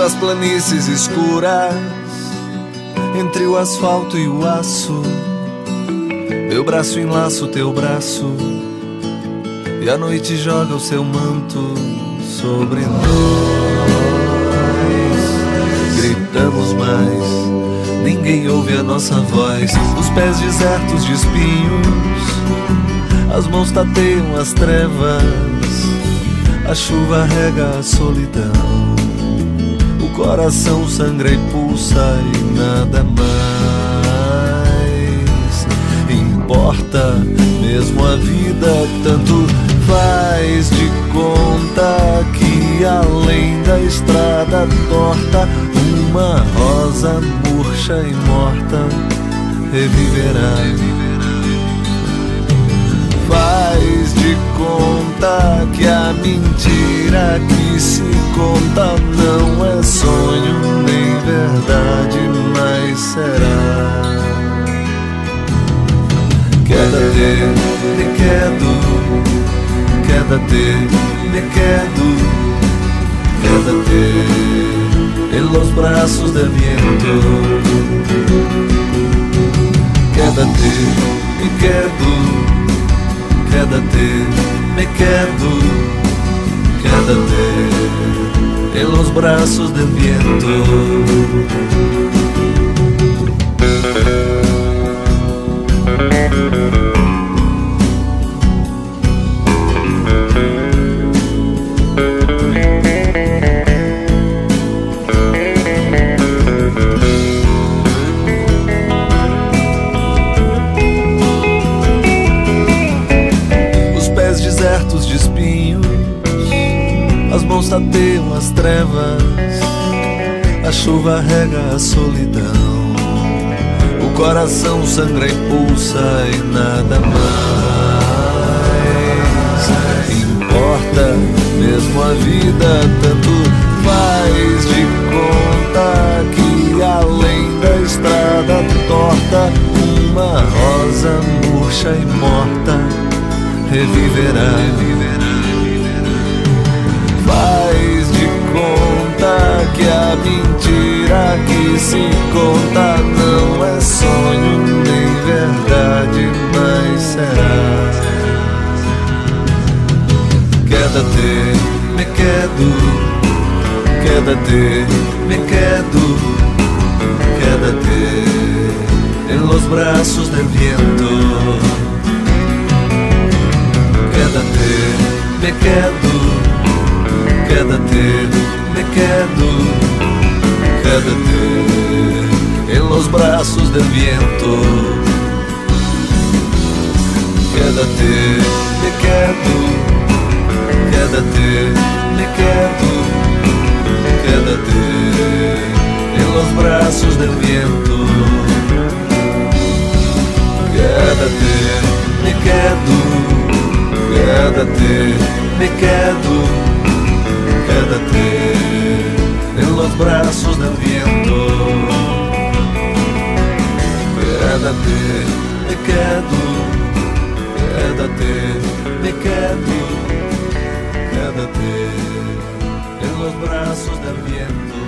pelas planícies escuras, entre o asfalto e o aço, meu braço enlaça o teu braço, e a noite joga o seu manto sobre nós. Gritamos mais, ninguém ouve a nossa voz. Os pés desertos de espinhos, as mãos tateiam as trevas, a chuva rega a solidão, o coração sangra e pulsa e nada mais importa. Mesmo a vida tanto faz de conta que além da estrada torta, uma rosa murcha e morta reviverá. Faz de conta que a mentira que se conta não é sonho nem verdade, mas será. Quédate, me quedo, quédate, me quedo, quédate en los brazos del viento. Quédate, me quedo, quédate, me quedo, quédate en los brazos del viento. Desertos de espinhos, as mãos tateiam as trevas, a chuva rega a solidão, o coração sangra e pulsa e nada mais importa. Mesmo a vida tanto faz de conta que além da estrada torta, uma rosa murcha e morta reviverá. Faz de conta que a mentira que se conta não é sonho nem verdade, mas será. Quédate, me quedo, quédate, me quedo, quédate en los brazos del viento. Quédate, me quedo, quédate, me quedo, quédate en los brazos del viento. Quédate, me quedo, quédate, me quedo, quédate en los brazos del viento. Quédate, me quedo, quédate, me quedo, quédate en los brazos del viento. Quédate, me quedo, quédate, me quedo, quédate en los brazos del viento.